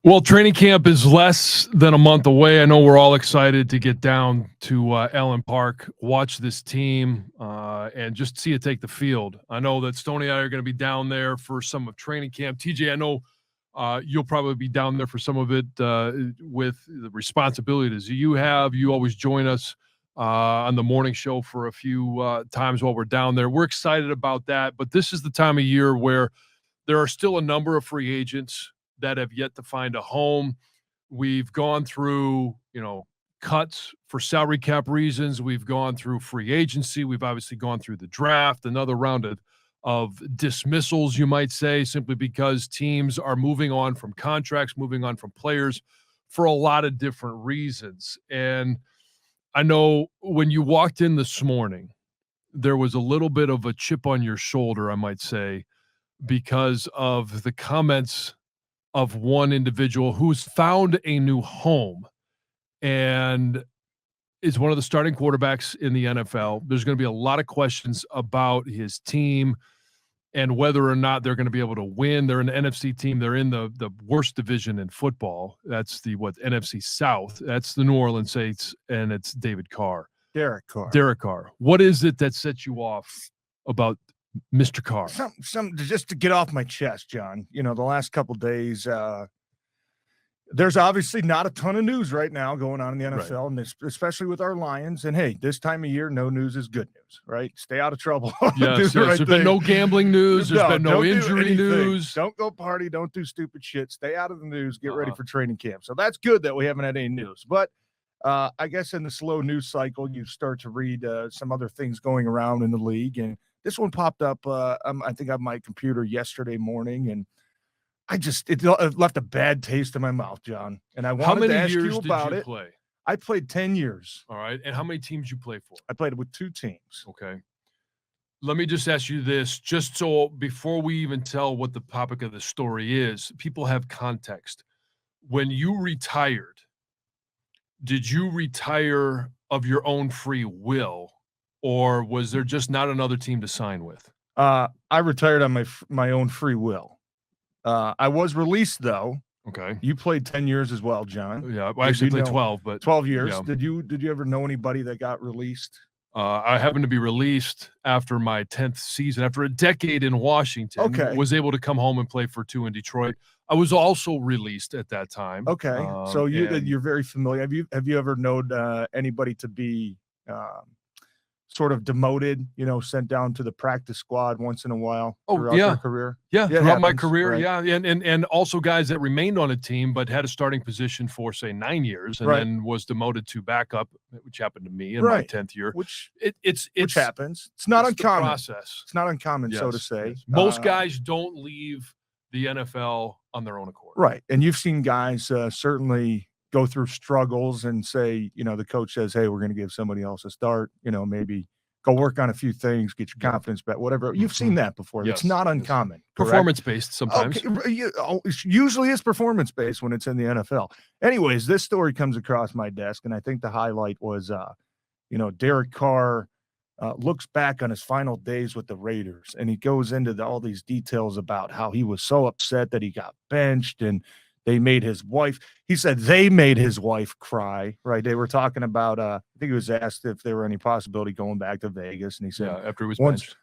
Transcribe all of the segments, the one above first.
Well, training camp is less than a month away. I know we're all excited to get down to Allen Park, watch this team, and just see it take the field. I know that Stoney and I are going to be down there for some of training camp. TJ, I know you'll probably be down there for some of it with the responsibilities you have. You always join us on the morning show for a few times while we're down there. We're excited about that, but this is the time of year where there are still a number of free agents that have yet to find a home. We've gone through, cuts for salary cap reasons. We've gone through free agency. We've obviously gone through the draft, another round of dismissals, you might say, simply because teams are moving on from contracts, moving on from players for a lot of different reasons. And I know when you walked in this morning, there was a little bit of a chip on your shoulder, I might say, because of the comments of one individual who's found a new home and is one of the starting quarterbacks in the NFL. There's going to be a lot of questions about his team and whether or not they're going to be able to win. They're an NFC team. They're in the worst division in football. That's the NFC South. That's the New Orleans Saints, and it's David Carr. Derek Carr. Derek Carr. What is it that sets you off about Mr. Carr? Some just to get off my chest, John. The last couple of days, there's obviously not a ton of news right now going on in the NFL, right, and especially with our Lions. And hey, this time of year, no news is good news, right? Stay out of trouble. Yes, there's been no gambling news. There's been no injury news. Don't go party. Don't do stupid shit. Stay out of the news. Get ready for training camp. So that's good that we haven't had any news. But I guess in the slow news cycle, you start to read some other things going around in the league, and this one popped up, I think, on my computer yesterday morning, and it left a bad taste in my mouth, John. And I wanted to ask you about it. Play? I played 10 years. All right. And how many teams you play for? I played with 2 teams. Okay. Let me just ask you this, just so before we even tell what the topic of the story is, people have context. When you retired, did you retire of your own free will, or was there just not another team to sign with? I retired on my own free will. I was released, though. Okay. You played 10 years as well, John. Yeah, I actually played 12, but 12 years. Yeah. Did you ever know anybody that got released? I happened to be released after my 10th season, after a decade in Washington. Okay. Was able to come home and play for 2 in Detroit. I was also released at that time. Okay. So you're very familiar. Have you ever known anybody to be sort of demoted, sent down to the practice squad once in a while throughout their career? Yeah, throughout my career, right. Yeah. And also guys that remained on a team but had a starting position for, say, 9 years and then was demoted to backup, which happened to me in my 10th year. Which which happens. It's not uncommon. Process. It's not uncommon, so to say. Yes. Most guys don't leave the NFL on their own accord. Right. And you've seen guys certainly go through struggles and say, the coach says, hey, we're going to give somebody else a start, maybe go work on a few things, get your confidence back, whatever. You've seen that before. Yes. It's not uncommon. Performance-based sometimes. Okay. Usually it's performance-based when it's in the NFL. Anyways, this story comes across my desk, and I think the highlight was, Derek Carr looks back on his final days with the Raiders, and he goes into all these details about how he was so upset that he got benched, and they made his wife cry, right? They were talking about, I think he was asked if there were any possibility going back to Vegas. And he said, after he was benched.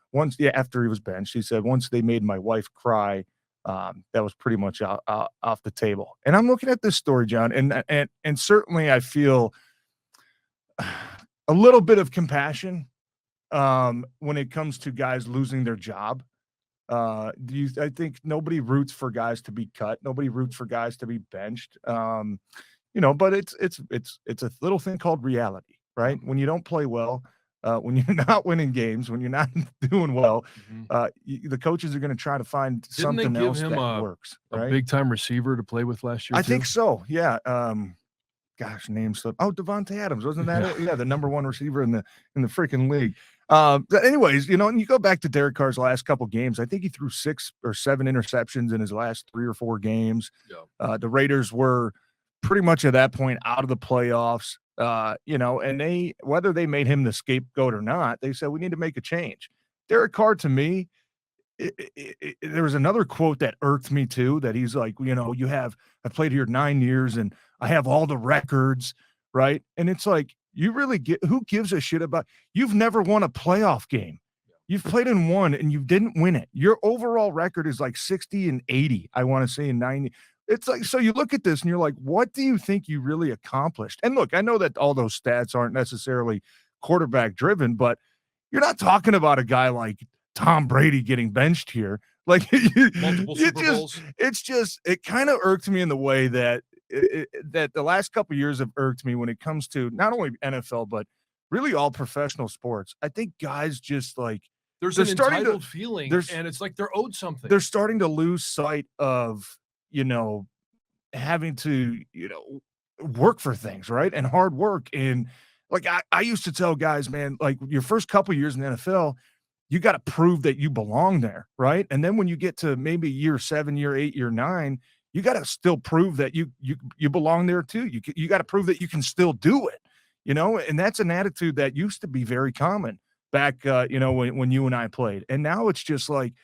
After he was benched, he said, once they made my wife cry, that was pretty much off the table. And I'm looking at this story, John, and certainly I feel a little bit of compassion when it comes to guys losing their job. I think nobody roots for guys to be cut. Nobody roots for guys to be benched. But it's a little thing called reality, right? When you don't play well, when you're not winning games, when you're not doing well, the coaches are going to try to find something else that works. Right? A big time receiver to play with last year. I think so. Yeah. Names slipped. Oh, Devontae Adams, wasn't that it? Yeah, the number 1 receiver in the freaking league. Anyways, and you go back to Derek Carr's last couple games. I think he threw 6 or 7 interceptions in his last 3 or 4 games. Yeah. The Raiders were pretty much at that point out of the playoffs. And whether they made him the scapegoat or not, they said we need to make a change. Derek Carr, to me, there was another quote that irked me too, that he's like, I've played here 9 years and I have all the records, right? And it's like, you really who gives a shit about, you've never won a playoff game. You've played in one and you didn't win it. Your overall record is like 60 and 80, I want to say, in 90. It's like, so you look at this and you're like, what do you think you really accomplished? And look, I know that all those stats aren't necessarily quarterback driven, but you're not talking about a guy like Tom Brady getting benched here. Like, Multiple Super Bowls. It kind of irked me in the way that that the last couple of years have irked me when it comes to not only NFL, but really all professional sports. I think guys just like, there's an entitled feeling, and it's like they're owed something. They're starting to lose sight of, having to, work for things, right? And hard work. And like, I used to tell guys, man, like your first couple of years in the NFL, you got to prove that you belong there, right? And then when you get to maybe year 7, year 8, year 9, you got to still prove that you belong there too. You got to prove that you can still do it, and that's an attitude that used to be very common back, when you and I played. And now it's just like,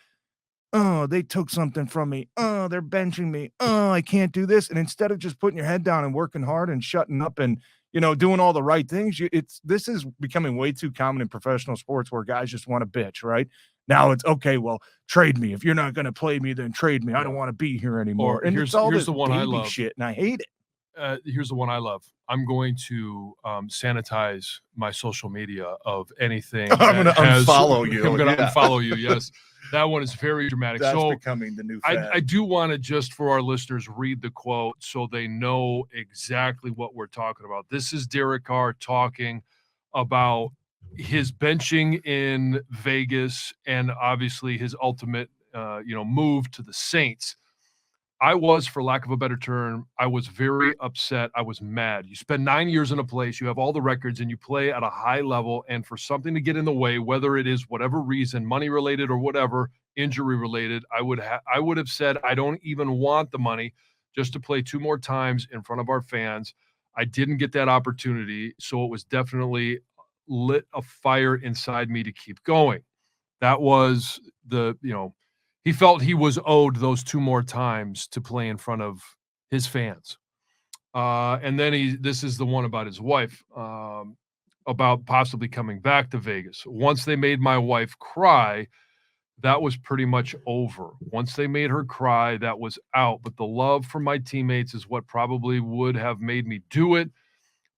oh, they took something from me. Oh, they're benching me. Oh, I can't do this. And instead of just putting your head down and working hard and shutting up and, doing all the right things, this is becoming way too common in professional sports where guys just want to bitch, right? Now it's okay. Well, trade me. If you're not going to play me, then trade me. I don't want to be here anymore. And here's the one I love. Shit, and I hate it. Here's the one I love. I'm going to sanitize my social media of anything. I'm going to unfollow you. I'm going to unfollow you. Yes. That one is very dramatic. That's becoming the new fad. I do want to, just for our listeners, read the quote so they know exactly what we're talking about. This is Derek Carr talking about his benching in Vegas and obviously his ultimate, move to the Saints. I was, for lack of a better term, I was very upset. I was mad. You spend 9 years in a place, you have all the records, and you play at a high level, and for something to get in the way, whether it is whatever reason, money related or whatever, injury related, I would have said, I don't even want the money just to play 2 more times in front of our fans. I didn't get that opportunity, so it was definitely lit a fire inside me to keep going. That was he felt he was owed those 2 more times to play in front of his fans. And then this is the one about his wife, about possibly coming back to Vegas. Once they made my wife cry, that was pretty much over. Once they made her cry, that was out. But the love for my teammates is what probably would have made me do it.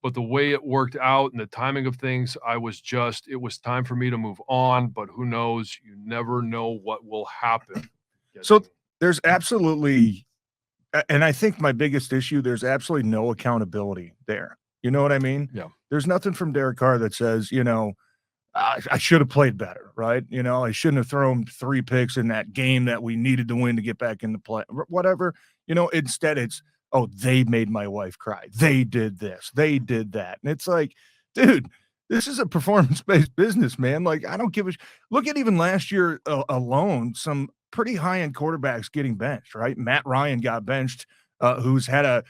But the way it worked out and the timing of things, it was time for me to move on. But who knows? You never know what will happen. So there's absolutely, and I think my biggest issue, there's absolutely no accountability there. You know what I mean? Yeah. There's nothing from Derek Carr that says, I should have played better, right? I shouldn't have thrown 3 picks in that game that we needed to win to get back into play, whatever. Instead it's, oh, they made my wife cry. They did this. They did that. And it's like, dude, this is a performance-based business, man. Like, I don't give a look at even last year alone, some pretty high-end quarterbacks getting benched, right? Matt Ryan got benched, who's had a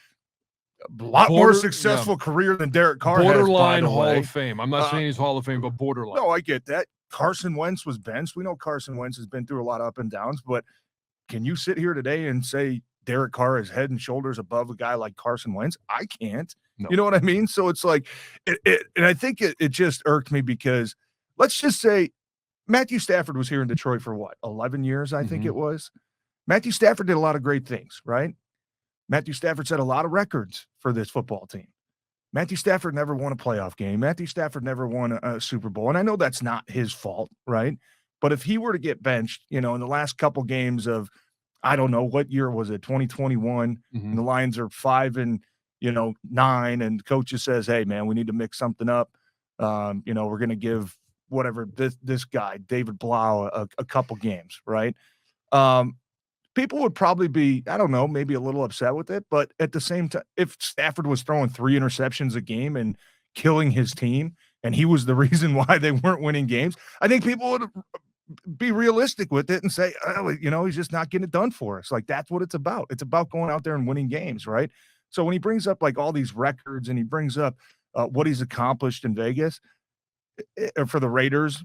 lot more successful career than Derek Carr borderline has, Hall of Fame. I'm not saying he's Hall of Fame, but borderline. No, I get that. Carson Wentz was benched. We know Carson Wentz has been through a lot of up and downs, but can you sit here today and say Derek Carr is head and shoulders above a guy like Carson Wentz? I can't. No. You know what I mean? So it's like, and I think it just irked me because let's just say Matthew Stafford was here in Detroit for what, 11 years, I think it was. Matthew Stafford did a lot of great things, right? Matthew Stafford set a lot of records for this football team. Matthew Stafford never won a playoff game. Matthew Stafford never won a Super Bowl. And I know that's not his fault, right? But if he were to get benched, in the last couple games of, I don't know, what year was it, 2021, and the Lions are 5-9, and coach just says, hey, man, we need to mix something up. We're going to give whatever this guy, David Blau, a couple games, right? People would probably be, I don't know, maybe a little upset with it. But at the same time, if Stafford was throwing 3 interceptions a game and killing his team, and he was the reason why they weren't winning games, I think people would be realistic with it and say, oh, he's just not getting it done for us. Like, that's what it's about. It's about going out there and winning games, right? So when he brings up like all these records and he brings up what he's accomplished in Vegas, for the Raiders,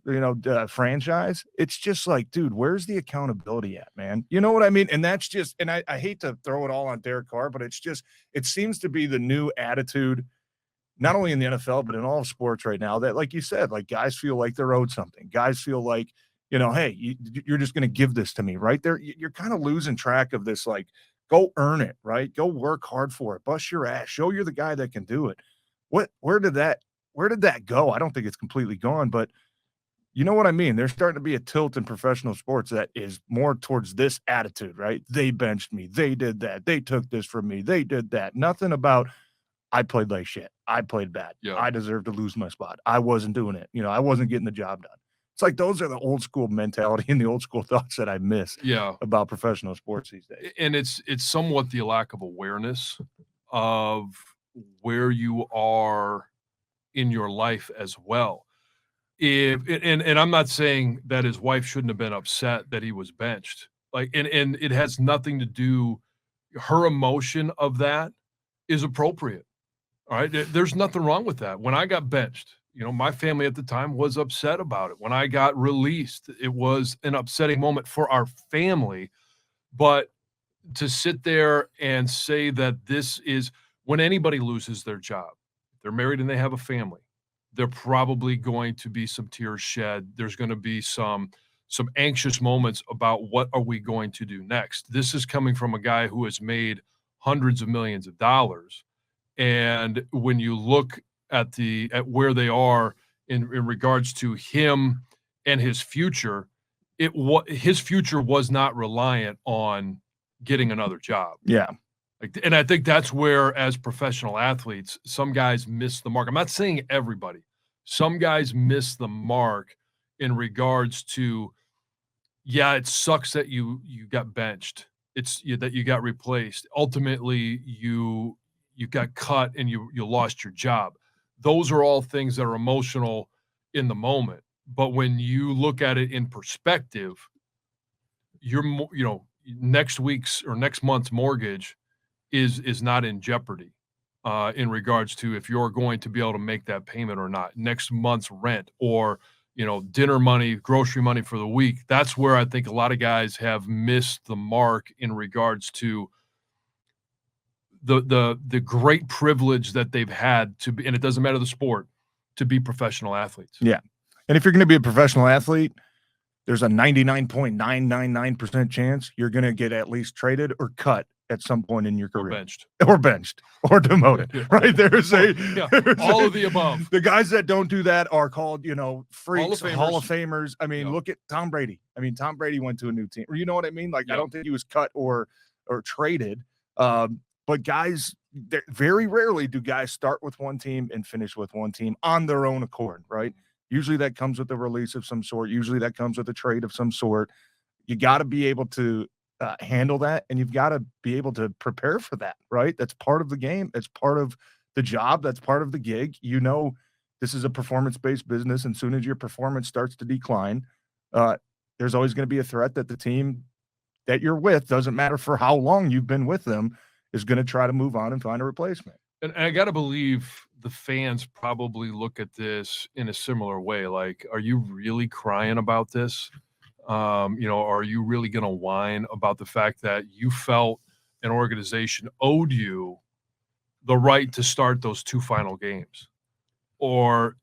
franchise. It's just like, dude, where's the accountability at, man? You know what I mean? And that's just, and I hate to throw it all on Derek Carr, but it's just, it seems to be the new attitude, not only in the NFL, but in all of sports right now, that, like you said, like, guys feel like they're owed something. Guys feel like, hey, you're just going to give this to me right there. You're kind of losing track of this, like, go earn it, right? Go work hard for it. Bust your ass. Show you're the guy that can do it. Where did that go? I don't think it's completely gone, but you know what I mean? There's starting to be a tilt in professional sports that is more towards this attitude, right? They benched me. They did that. They took this from me. They did that. Nothing about, I played like shit. I played bad. Yeah. I deserve to lose my spot. I wasn't doing it. I wasn't getting the job done. It's like, those are the old school mentality and the old school thoughts that I miss about professional sports these days. And it's somewhat the lack of awareness of where you are in your life as well. And I'm not saying that his wife shouldn't have been upset that he was benched. Like, and it has nothing to do, her emotion of that is appropriate. All right. There's nothing wrong with that. When I got benched, my family at the time was upset about it. When I got released, it was an upsetting moment for our family. But to sit there and say that this is, when anybody loses their job, they're married and they have a family, they're probably going to be some tears shed. There's going to be some anxious moments about, what are we going to do next? This is coming from a guy who has made hundreds of millions of dollars. And when you look at where they are in regards to him and his future, his future was not reliant on getting another job. Yeah. And I think that's where, as professional athletes, some guys miss the mark. I'm not saying everybody. Some guys miss the mark in regards to, it sucks that you got benched. It's that you got replaced. Ultimately, you got cut and you lost your job. Those are all things that are emotional in the moment. But when you look at it in perspective, next week's or next month's mortgage is not in jeopardy in regards to if you're going to be able to make that payment or not. Next month's rent, or dinner money, grocery money for the week. That's where I think a lot of guys have missed the mark in regards to the great privilege that they've had to be, and it doesn't matter the sport, to be professional athletes. Yeah. And if you're going to be a professional athlete, there's a 99.999% chance you're going to get at least traded or cut at some point in your career. Or benched or demoted, right? There's all of the above. The guys that don't do that are called, freaks, Hall of Famers. I mean, look at Tom Brady. I mean, Tom Brady went to a new team. You know what I mean? Like, I don't think he was cut or traded. But guys, very rarely do guys start with one team and finish with one team on their own accord, right? Usually that comes with a release of some sort. Usually that comes with a trade of some sort. You got to be able to handle that, and you've got to be able to prepare for that, right? That's part of the game. It's part of the job. That's part of the gig. This is a performance-based business, and as soon as your performance starts to decline, there's always going to be a threat that the team that you're with, doesn't matter for how long you've been with them, is going to try to move on and find a replacement. And I got to believe the fans probably look at this in a similar way. Like, are you really crying about this? Are you really going to whine about the fact that you felt an organization owed you the right to start those two final games? Or,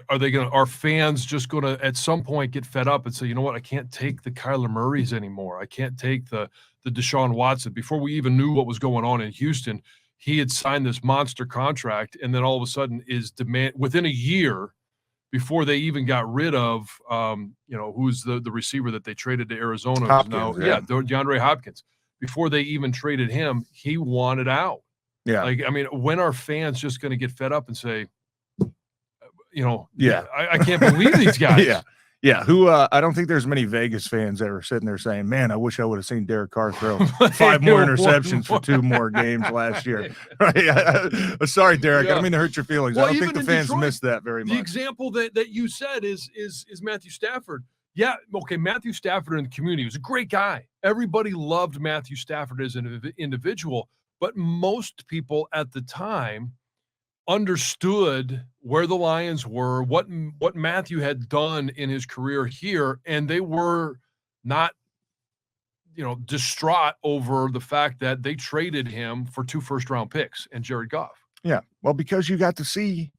are fans just going to at some point get fed up and say, you know what, I can't take the Kyler Murrays anymore. I can't take the Deshaun Watson. Before we even knew what was going on in Houston, he had signed this monster contract, and then all of a sudden is within a year, before they even got rid of, who's the receiver that they traded to Arizona. Hopkins, DeAndre Hopkins. Before they even traded him, he wanted out. Yeah. Like, I mean, when are fans just going to get fed up and say, I can't believe these guys. Yeah. Who, I don't think there's many Vegas fans that are sitting there saying, man, I wish I would have seen Derek Carr throw 5 more interceptions for 2 more games last year. Right. Sorry, Derek. I don't mean to hurt your feelings. Well, I don't think the fans Detroit, miss that very much. The example that you said is Matthew Stafford. Yeah. Okay. Matthew Stafford in the community was a great guy. Everybody loved Matthew Stafford as an individual, but most people at the time understood where the Lions were, what Matthew had done in his career here, and they were not, distraught over the fact that they traded him for 2 first-round picks and Jared Goff. Yeah. Well, because you got to see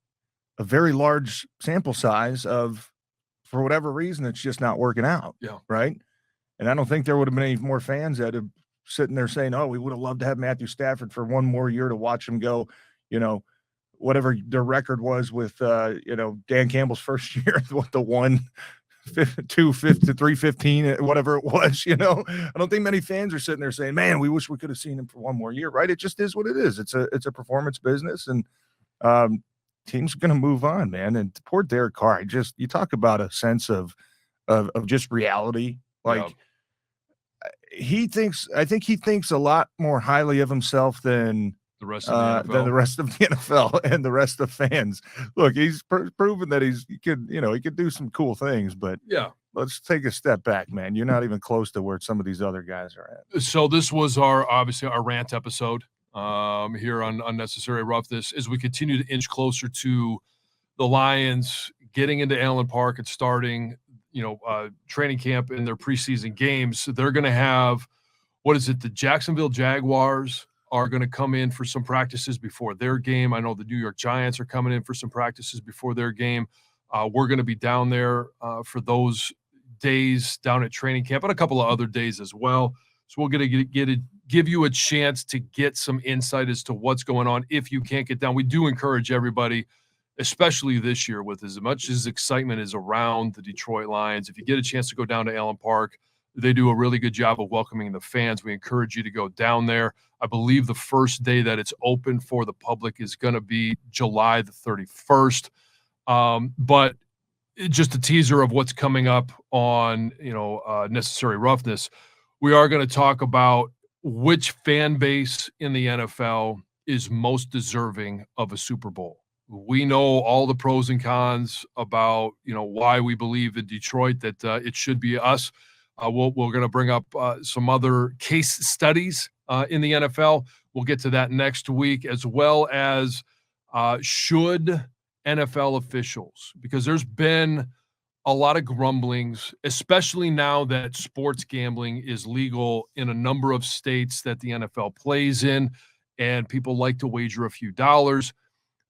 a very large sample size of, for whatever reason, it's just not working out. Yeah. Right. And I don't think there would have been any more fans that have sitting there saying, oh, we would have loved to have Matthew Stafford for one more year to watch him go, whatever their record was with, Dan Campbell's first year, what the 315, whatever it was, I don't think many fans are sitting there saying, man, we wish we could have seen him for one more year. Right. It just is what it is. It's a performance business, and teams are going to move on, man. And poor Derek Carr, you talk about a sense of just reality. Like, I think he thinks a lot more highly of himself than the rest of the NFL and the rest of fans. Look, he's proven that he could do some cool things, but let's take a step back, man. You're not even close to where some of these other guys are at. So this was obviously our rant episode here on Unnecessary Roughness as we continue to inch closer to the Lions getting into Allen Park and starting training camp in their preseason games. So they're going to have, the Jacksonville Jaguars are going to come in for some practices before their game. I know the New York Giants are coming in for some practices before their game. We're going to be down there for those days down at training camp and a couple of other days as well. So we're going to give you a chance to get some insight as to what's going on if you can't get down. We do encourage everybody, especially this year, with as much as excitement is around the Detroit Lions. If you get a chance to go down to Allen Park, they do a really good job of welcoming the fans. We encourage you to go down there. I believe the first day that it's open for the public is going to be July the 31st. But just a teaser of what's coming up on, Necessary Roughness. We are going to talk about which fan base in the NFL is most deserving of a Super Bowl. We know all the pros and cons about, why we believe in Detroit that it should be us. We're going to bring up some other case studies in the NFL. We'll get to that next week, as well as should NFL officials, because there's been a lot of grumblings, especially now that sports gambling is legal in a number of states that the NFL plays in, and people like to wager a few dollars.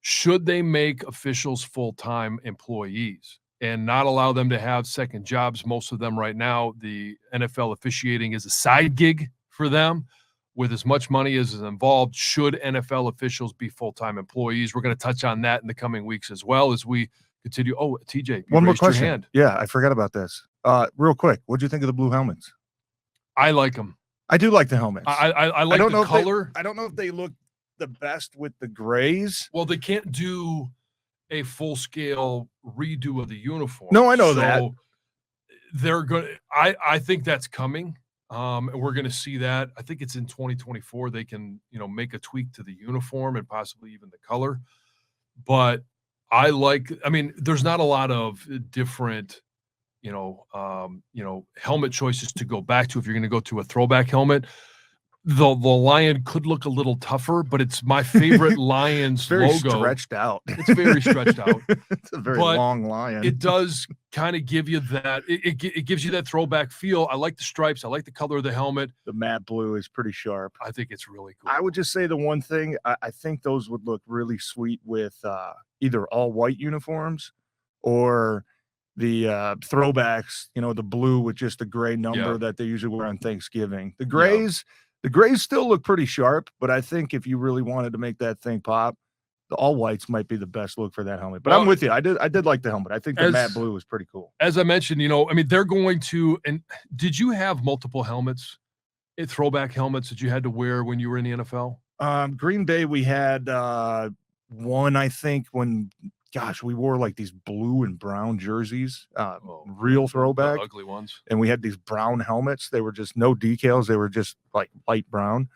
Should they make officials full-time employees and not allow them to have second jobs? Most of them right now, the NFL officiating is a side gig for them with as much money as is involved. Should NFL officials be full-time employees? We're going to touch on that in the coming weeks as well as we continue. Oh, TJ, one more question. Yeah, I forgot about this. Real quick, what'd you think of the blue helmets? I like them. I do like the helmets. I like the color. I don't know if they look the best with the grays. Well, they can't do a full-scale redo of the uniform. No, I know that. They're going to, I think that's coming. And we're going to see that. I think it's in 2024. They can, make a tweak to the uniform and possibly even the color. But there's not a lot of different, helmet choices to go back to. If you're going to go to a throwback helmet, the lion could look a little tougher, but it's my favorite Lions very logo. Stretched out. It's very stretched out. It's a very long lion. It does kind of give you that. It gives you that throwback feel. I like the stripes. I like the color of the helmet. The matte blue is pretty sharp. I think it's really cool. I would just say the one thing, I think those would look really sweet with either all white uniforms or the throwbacks, the blue with just a gray number that they usually wear on Thanksgiving. The grays. Yeah. The grays still look pretty sharp, but I think if you really wanted to make that thing pop, the all whites might be the best look for that helmet. But I'm with you. I did like the helmet. I think the matte blue was pretty cool. As I mentioned, they're going to. And did you have multiple helmets, throwback helmets that you had to wear when you were in the NFL? Green Bay, we had one. I think when. Gosh, we wore like these blue and brown jerseys, real throwback, the ugly ones. And we had these brown helmets. They were just no decals. They were just like light brown.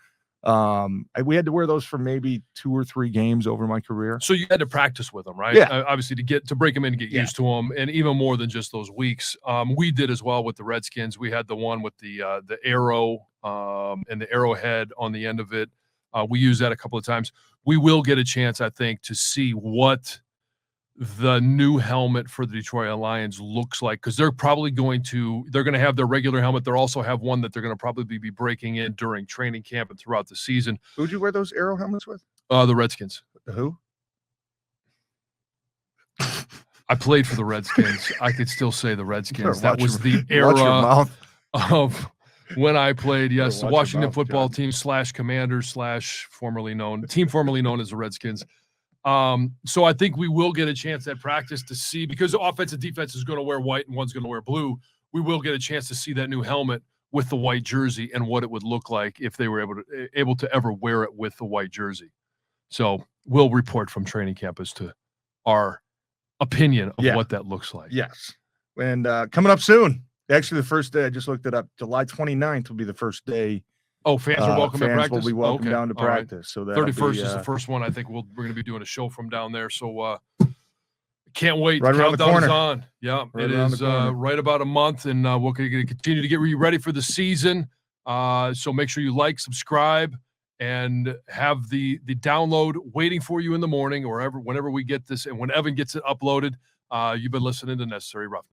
We had to wear those for maybe 2 or 3 games over my career. So you had to practice with them, right? Yeah. Obviously to break them in and get used to them, and even more than just those weeks. We did as well with the Redskins. We had the one with the arrow and the arrowhead on the end of it. We use that a couple of times. We will get a chance, I think, to see what the new helmet for the Detroit Lions looks like, because they're going to have their regular helmet. They'll also have one that they're going to probably be breaking in during training camp and throughout the season. Who'd you wear those Arrow helmets with? The Redskins. Who? I played for the Redskins. I could still say the Redskins. That was the era of when I played. Yes, the Washington football John. team / Commanders / formerly known as the Redskins. So I think we will get a chance at practice to see, because the offense and defense is going to wear white and one's going to wear blue. We will get a chance to see that new helmet with the white jersey and what it would look like if they were able to ever wear it with the white jersey. So we'll report from training camp as to our opinion of what that looks like. Yes. And coming up soon, actually the first day, I just looked it up, July 29th will be the first day. Oh, fans are welcome to practice? Will be welcome down to practice. So 31st is the first one. I think we're going to be doing a show from down there. So can't wait. Right around the corner. Is on. Yeah, it is right about a month, and we're going to continue to get ready for the season. So make sure you like, subscribe, and have the download waiting for you in the morning or whenever we get this, and when Evan gets it uploaded. You've been listening to Necessary Roughness.